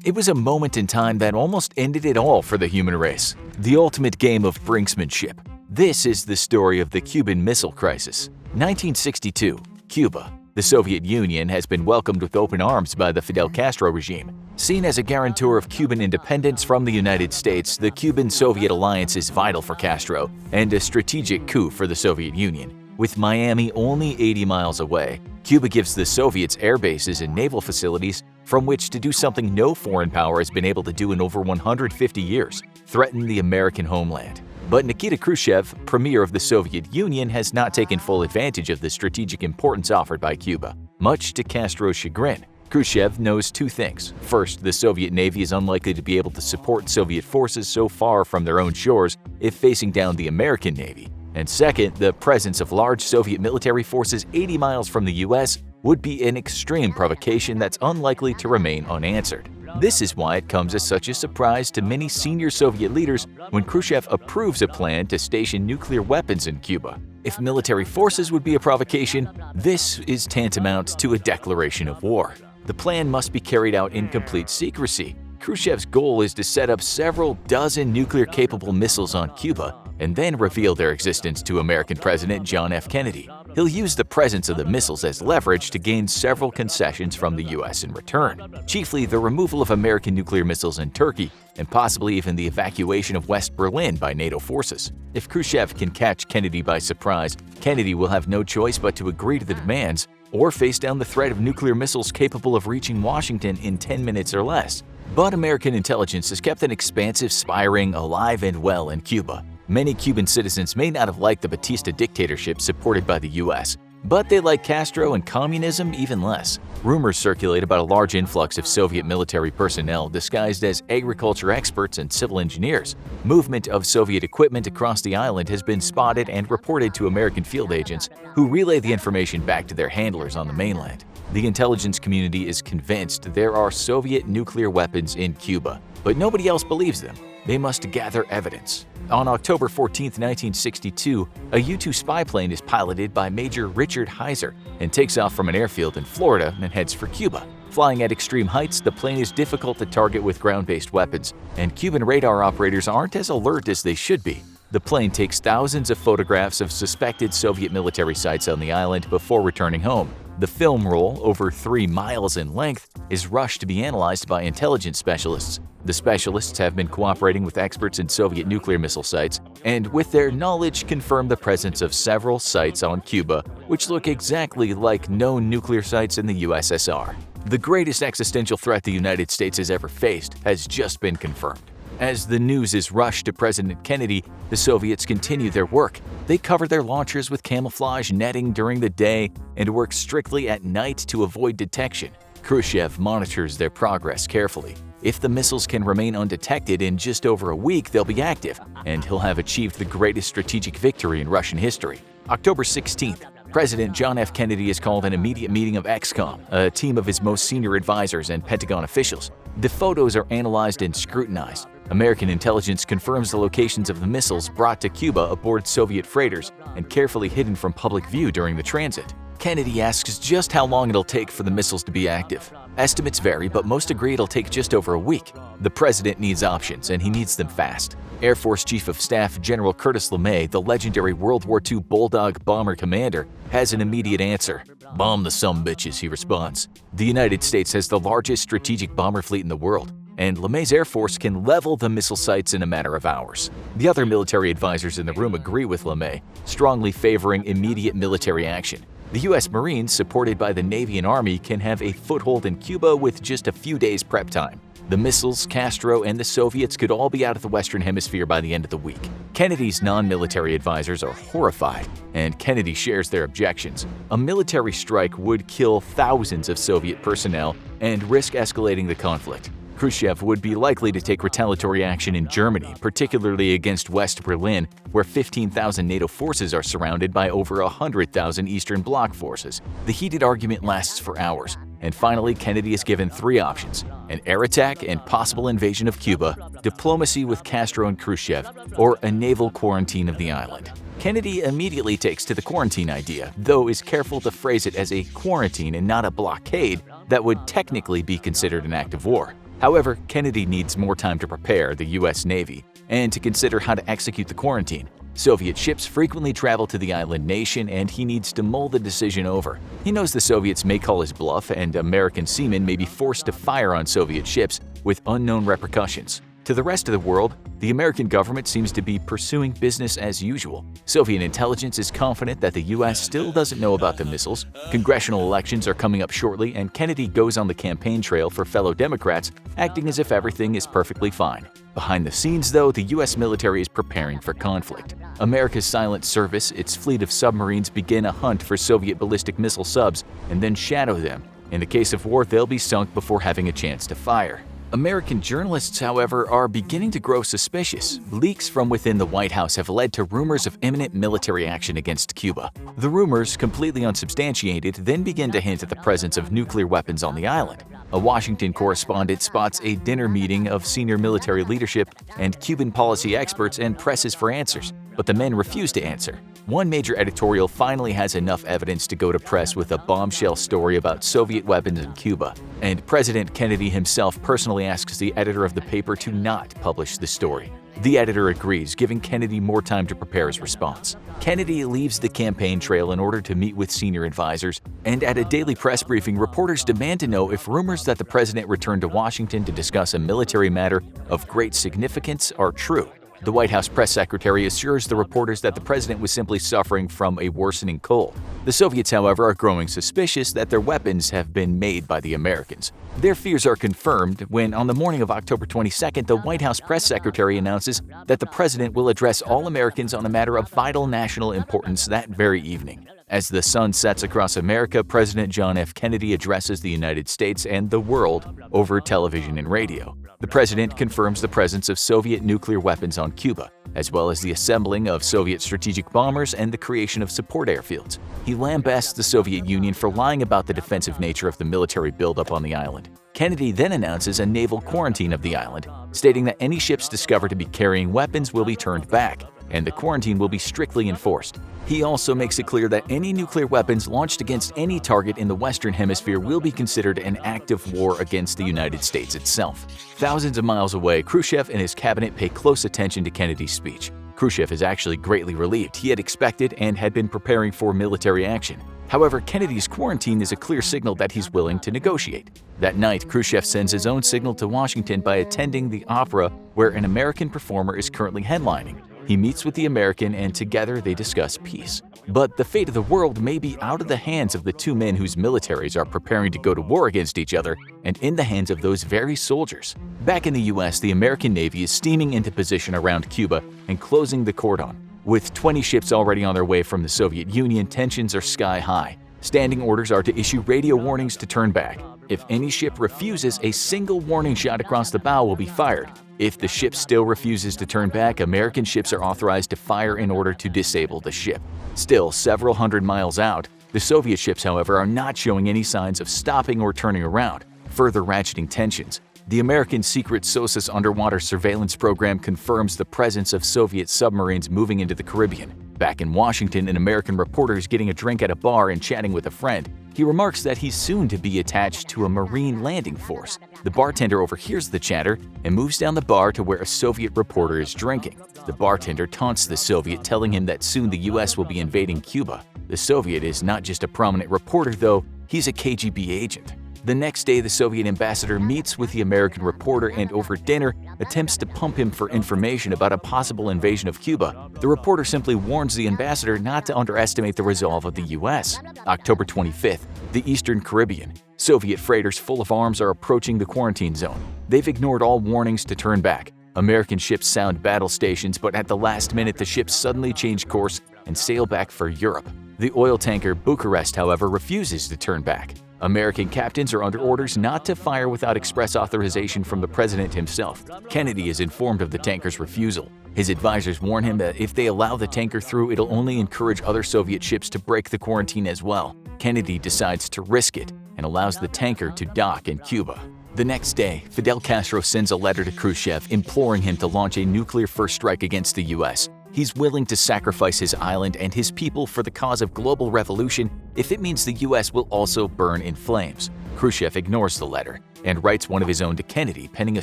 It was a moment in time that almost ended it all for the human race. The ultimate game of brinksmanship. This is the story of the Cuban Missile Crisis. 1962, Cuba. The Soviet Union has been welcomed with open arms by the Fidel Castro regime. Seen as a guarantor of Cuban independence from the United States, the Cuban-Soviet alliance is vital for Castro and a strategic coup for the Soviet Union. With Miami only 80 miles away, Cuba gives the Soviets air bases and naval facilities from which to do something no foreign power has been able to do in over 150 years, threaten the American homeland. But Nikita Khrushchev, premier of the Soviet Union, has not taken full advantage of the strategic importance offered by Cuba. Much to Castro's chagrin, Khrushchev knows two things. First, the Soviet Navy is unlikely to be able to support Soviet forces so far from their own shores if facing down the American Navy. And second, the presence of large Soviet military forces 80 miles from the US would be an extreme provocation that's unlikely to remain unanswered. This is why it comes as such a surprise to many senior Soviet leaders when Khrushchev approves a plan to station nuclear weapons in Cuba. If military forces would be a provocation, this is tantamount to a declaration of war. The plan must be carried out in complete secrecy. Khrushchev's goal is to set up several dozen nuclear-capable missiles on Cuba and then reveal their existence to American President John F. Kennedy. He'll use the presence of the missiles as leverage to gain several concessions from the U.S. in return, chiefly the removal of American nuclear missiles in Turkey and possibly even the evacuation of West Berlin by NATO forces. If Khrushchev can catch Kennedy by surprise, Kennedy will have no choice but to agree to the demands or face down the threat of nuclear missiles capable of reaching Washington in 10 minutes or less. But American intelligence has kept an expansive spy ring alive and well in Cuba. Many Cuban citizens may not have liked the Batista dictatorship supported by the U.S., but they like Castro and communism even less. Rumors circulate about a large influx of Soviet military personnel disguised as agriculture experts and civil engineers. Movement of Soviet equipment across the island has been spotted and reported to American field agents, who relay the information back to their handlers on the mainland. The intelligence community is convinced there are Soviet nuclear weapons in Cuba, but nobody else believes them. They must gather evidence. On October 14, 1962, a U-2 spy plane is piloted by Major Richard Heiser and takes off from an airfield in Florida and heads for Cuba. Flying at extreme heights, the plane is difficult to target with ground-based weapons, and Cuban radar operators aren't as alert as they should be. The plane takes thousands of photographs of suspected Soviet military sites on the island before returning home. The film roll, over 3 miles in length, is rushed to be analyzed by intelligence specialists. The specialists have been cooperating with experts in Soviet nuclear missile sites, and with their knowledge confirm the presence of several sites on Cuba which look exactly like known nuclear sites in the USSR. The greatest existential threat the United States has ever faced has just been confirmed. As the news is rushed to President Kennedy, the Soviets continue their work. They cover their launchers with camouflage netting during the day and work strictly at night to avoid detection. Khrushchev monitors their progress carefully. If the missiles can remain undetected in just over a week, they'll be active, and he'll have achieved the greatest strategic victory in Russian history. October 16th, President John F. Kennedy has called an immediate meeting of ExComm, a team of his most senior advisors and Pentagon officials. The photos are analyzed and scrutinized. American intelligence confirms the locations of the missiles brought to Cuba aboard Soviet freighters and carefully hidden from public view during the transit. Kennedy asks just how long it'll take for the missiles to be active. Estimates vary, but most agree it'll take just over a week. The president needs options, and he needs them fast. Air Force Chief of Staff General Curtis LeMay, the legendary World War II Bulldog bomber commander, has an immediate answer. "Bomb the sumbitches," he responds. The United States has the largest strategic bomber fleet in the world, and LeMay's Air Force can level the missile sites in a matter of hours. The other military advisors in the room agree with LeMay, strongly favoring immediate military action. The U.S. Marines, supported by the Navy and Army, can have a foothold in Cuba with just a few days prep time. The missiles, Castro, and the Soviets could all be out of the Western Hemisphere by the end of the week. Kennedy's non-military advisors are horrified, and Kennedy shares their objections. A military strike would kill thousands of Soviet personnel and risk escalating the conflict. Khrushchev would be likely to take retaliatory action in Germany, particularly against West Berlin, where 15,000 NATO forces are surrounded by over 100,000 Eastern Bloc forces. The heated argument lasts for hours, and finally Kennedy is given 3 options: an air attack and possible invasion of Cuba, diplomacy with Castro and Khrushchev, or a naval quarantine of the island. Kennedy immediately takes to the quarantine idea, though is careful to phrase it as a quarantine and not a blockade that would technically be considered an act of war. However, Kennedy needs more time to prepare the U.S. Navy and to consider how to execute the quarantine. Soviet ships frequently travel to the island nation, and he needs to mull the decision over. He knows the Soviets may call his bluff, and American seamen may be forced to fire on Soviet ships with unknown repercussions. To the rest of the world, the American government seems to be pursuing business as usual. Soviet intelligence is confident that the U.S. still doesn't know about the missiles. Congressional elections are coming up shortly, and Kennedy goes on the campaign trail for fellow Democrats, acting as if everything is perfectly fine. Behind the scenes, though, the U.S. military is preparing for conflict. America's silent service, its fleet of submarines, begin a hunt for Soviet ballistic missile subs and then shadow them. In the case of war, they'll be sunk before having a chance to fire. American journalists, however, are beginning to grow suspicious. Leaks from within the White House have led to rumors of imminent military action against Cuba. The rumors, completely unsubstantiated, then begin to hint at the presence of nuclear weapons on the island. A Washington correspondent spots a dinner meeting of senior military leadership and Cuban policy experts and presses for answers, but the men refuse to answer. One major editorial finally has enough evidence to go to press with a bombshell story about Soviet weapons in Cuba, and President Kennedy himself personally asks the editor of the paper to not publish the story. The editor agrees, giving Kennedy more time to prepare his response. Kennedy leaves the campaign trail in order to meet with senior advisors, and at a daily press briefing, reporters demand to know if rumors that the president returned to Washington to discuss a military matter of great significance are true. The White House press secretary assures the reporters that the president was simply suffering from a worsening cold. The Soviets, however, are growing suspicious that their weapons have been made by the Americans. Their fears are confirmed when, on the morning of October 22nd, the White House press secretary announces that the president will address all Americans on a matter of vital national importance that very evening. As the sun sets across America, President John F. Kennedy addresses the United States and the world over television and radio. The president confirms the presence of Soviet nuclear weapons on Cuba, as well as the assembling of Soviet strategic bombers and the creation of support airfields. He lambasts the Soviet Union for lying about the defensive nature of the military buildup on the island. Kennedy then announces a naval quarantine of the island, stating that any ships discovered to be carrying weapons will be turned back, and the quarantine will be strictly enforced. He also makes it clear that any nuclear weapons launched against any target in the Western Hemisphere will be considered an act of war against the United States itself. Thousands of miles away, Khrushchev and his cabinet pay close attention to Kennedy's speech. Khrushchev is actually greatly relieved. He had expected and had been preparing for military action. However, Kennedy's quarantine is a clear signal that he's willing to negotiate. That night, Khrushchev sends his own signal to Washington by attending the opera where an American performer is currently headlining. He meets with the American, and together they discuss peace. But the fate of the world may be out of the hands of the two men whose militaries are preparing to go to war against each other, and in the hands of those very soldiers. Back in the U.S., the American Navy is steaming into position around Cuba and closing the cordon. With 20 ships already on their way from the Soviet Union, tensions are sky high. Standing orders are to issue radio warnings to turn back. If any ship refuses, a single warning shot across the bow will be fired. If the ship still refuses to turn back, American ships are authorized to fire in order to disable the ship. Still, several hundred miles out, the Soviet ships, however, are not showing any signs of stopping or turning around, further ratcheting tensions. The American secret SOSUS underwater surveillance program confirms the presence of Soviet submarines moving into the Caribbean. Back in Washington, an American reporter is getting a drink at a bar and chatting with a friend. He remarks that he's soon to be attached to a Marine landing force. The bartender overhears the chatter and moves down the bar to where a Soviet reporter is drinking. The bartender taunts the Soviet, telling him that soon the US will be invading Cuba. The Soviet is not just a prominent reporter, though, he's a KGB agent. The next day, the Soviet ambassador meets with the American reporter and over dinner attempts to pump him for information about a possible invasion of Cuba. The reporter simply warns the ambassador not to underestimate the resolve of the U.S. October 25th, the Eastern Caribbean. Soviet freighters full of arms are approaching the quarantine zone. They've ignored all warnings to turn back. American ships sound battle stations, but at the last minute, the ships suddenly change course and sail back for Europe. The oil tanker Bucharest, however, refuses to turn back. American captains are under orders not to fire without express authorization from the president himself. Kennedy is informed of the tanker's refusal. His advisors warn him that if they allow the tanker through, it'll only encourage other Soviet ships to break the quarantine as well. Kennedy decides to risk it and allows the tanker to dock in Cuba. The next day, Fidel Castro sends a letter to Khrushchev imploring him to launch a nuclear first strike against the U.S. He's willing to sacrifice his island and his people for the cause of global revolution if it means the US will also burn in flames. Khrushchev ignores the letter and writes one of his own to Kennedy, penning a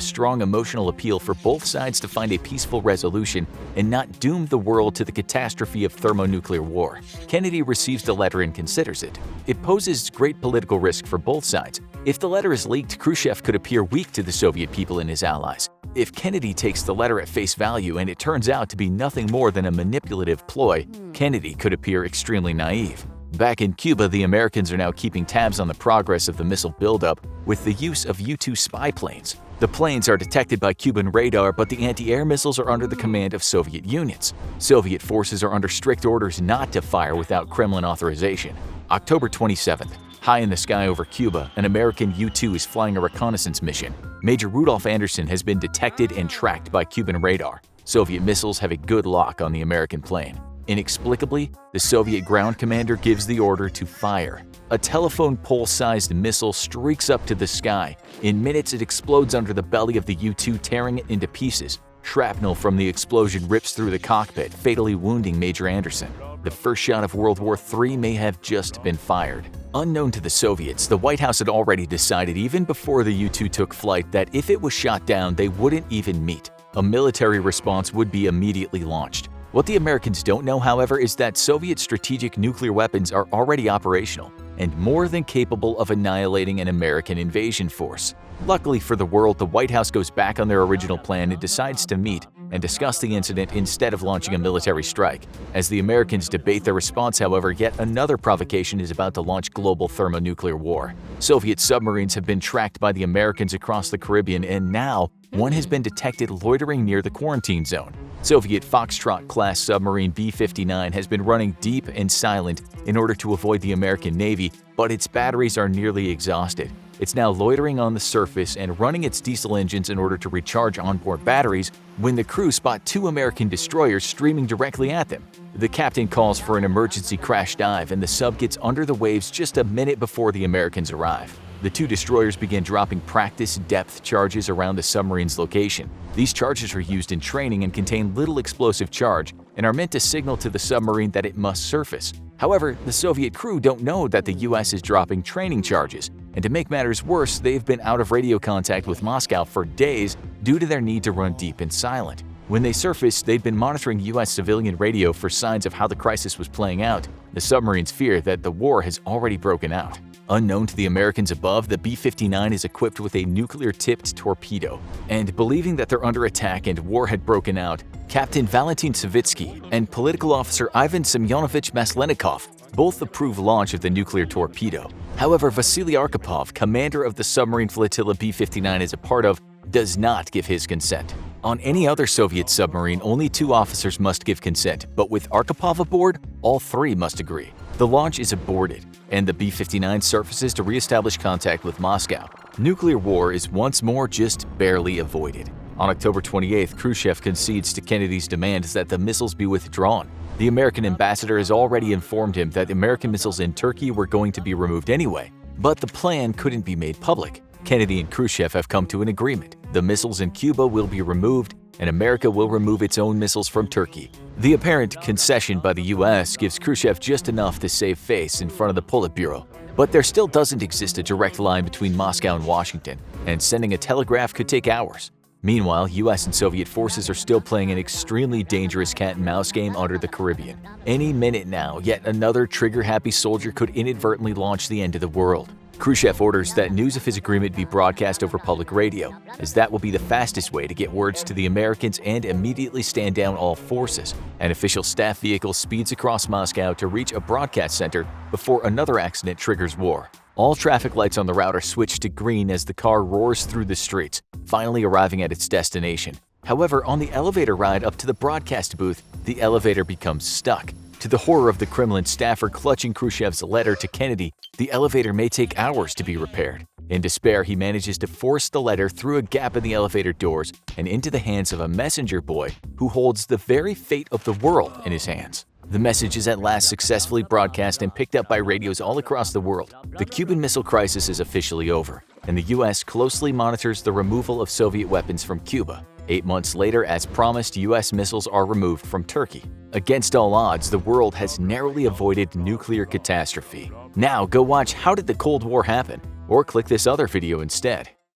strong emotional appeal for both sides to find a peaceful resolution and not doom the world to the catastrophe of thermonuclear war. Kennedy receives the letter and considers it. It poses great political risk for both sides. If the letter is leaked, Khrushchev could appear weak to the Soviet people and his allies. If Kennedy takes the letter at face value and it turns out to be nothing more than a manipulative ploy, Kennedy could appear extremely naive. Back in Cuba, the Americans are now keeping tabs on the progress of the missile buildup with the use of U-2 spy planes. The planes are detected by Cuban radar, but the anti-air missiles are under the command of Soviet units. Soviet forces are under strict orders not to fire without Kremlin authorization. October 27th. High in the sky over Cuba, an American U-2 is flying a reconnaissance mission. Major Rudolph Anderson has been detected and tracked by Cuban radar. Soviet missiles have a good lock on the American plane. Inexplicably, the Soviet ground commander gives the order to fire. A telephone pole-sized missile streaks up to the sky. In minutes, it explodes under the belly of the U-2, tearing it into pieces. Shrapnel from the explosion rips through the cockpit, fatally wounding Major Anderson. The first shot of World War III may have just been fired. Unknown to the Soviets, the White House had already decided even before the U-2 took flight that if it was shot down, they wouldn't even meet. A military response would be immediately launched. What the Americans don't know, however, is that Soviet strategic nuclear weapons are already operational and more than capable of annihilating an American invasion force. Luckily for the world, the White House goes back on their original plan and decides to meet and discuss the incident instead of launching a military strike. As the Americans debate their response, however, yet another provocation is about to launch global thermonuclear war. Soviet submarines have been tracked by the Americans across the Caribbean, and now one has been detected loitering near the quarantine zone. Soviet Foxtrot-class submarine B-59 has been running deep and silent in order to avoid the American Navy, but its batteries are nearly exhausted. It's now loitering on the surface and running its diesel engines in order to recharge onboard batteries when the crew spot two American destroyers streaming directly at them. The captain calls for an emergency crash dive, and the sub gets under the waves just a minute before the Americans arrive. The two destroyers begin dropping practice depth charges around the submarine's location. These charges are used in training and contain little explosive charge and are meant to signal to the submarine that it must surface. However, the Soviet crew don't know that the US is dropping training charges, and to make matters worse, they've been out of radio contact with Moscow for days due to their need to run deep and silent. When they surfaced, they'd been monitoring US civilian radio for signs of how the crisis was playing out. The submarines fear that the war has already broken out. Unknown to the Americans above, the B-59 is equipped with a nuclear-tipped torpedo. And believing that they're under attack and war had broken out, Captain Valentin Savitsky and political officer Ivan Semyonovich Maslenikov both approve launch of the nuclear torpedo. However, Vasily Arkhipov, commander of the submarine flotilla B-59 is a part of, does not give his consent. On any other Soviet submarine, only two officers must give consent, but with Arkhipov aboard, all three must agree. The launch is aborted, and the B-59 surfaces to re-establish contact with Moscow. Nuclear war is once more just barely avoided. On October 28th, Khrushchev concedes to Kennedy's demands that the missiles be withdrawn. The American ambassador has already informed him that American missiles in Turkey were going to be removed anyway, but the plan couldn't be made public. Kennedy and Khrushchev have come to an agreement. The missiles in Cuba will be removed, and America will remove its own missiles from Turkey. The apparent concession by the US gives Khrushchev just enough to save face in front of the Politburo. But there still doesn't exist a direct line between Moscow and Washington, and sending a telegraph could take hours. Meanwhile, US and Soviet forces are still playing an extremely dangerous cat-and-mouse game under the Caribbean. Any minute now, yet another trigger-happy soldier could inadvertently launch the end of the world. Khrushchev orders that news of his agreement be broadcast over public radio, as that will be the fastest way to get words to the Americans and immediately stand down all forces. An official staff vehicle speeds across Moscow to reach a broadcast center before another accident triggers war. All traffic lights on the route are switched to green as the car roars through the streets, finally arriving at its destination. However, on the elevator ride up to the broadcast booth, the elevator becomes stuck. To the horror of the Kremlin staffer clutching Khrushchev's letter to Kennedy, the elevator may take hours to be repaired. In despair, he manages to force the letter through a gap in the elevator doors and into the hands of a messenger boy who holds the very fate of the world in his hands. The message is at last successfully broadcast and picked up by radios all across the world. The Cuban Missile Crisis is officially over, and the US closely monitors the removal of Soviet weapons from Cuba. 8 months later, as promised, US missiles are removed from Turkey. Against all odds, the world has narrowly avoided nuclear catastrophe. Now go watch How Did the Cold War Happen? Or click this other video instead.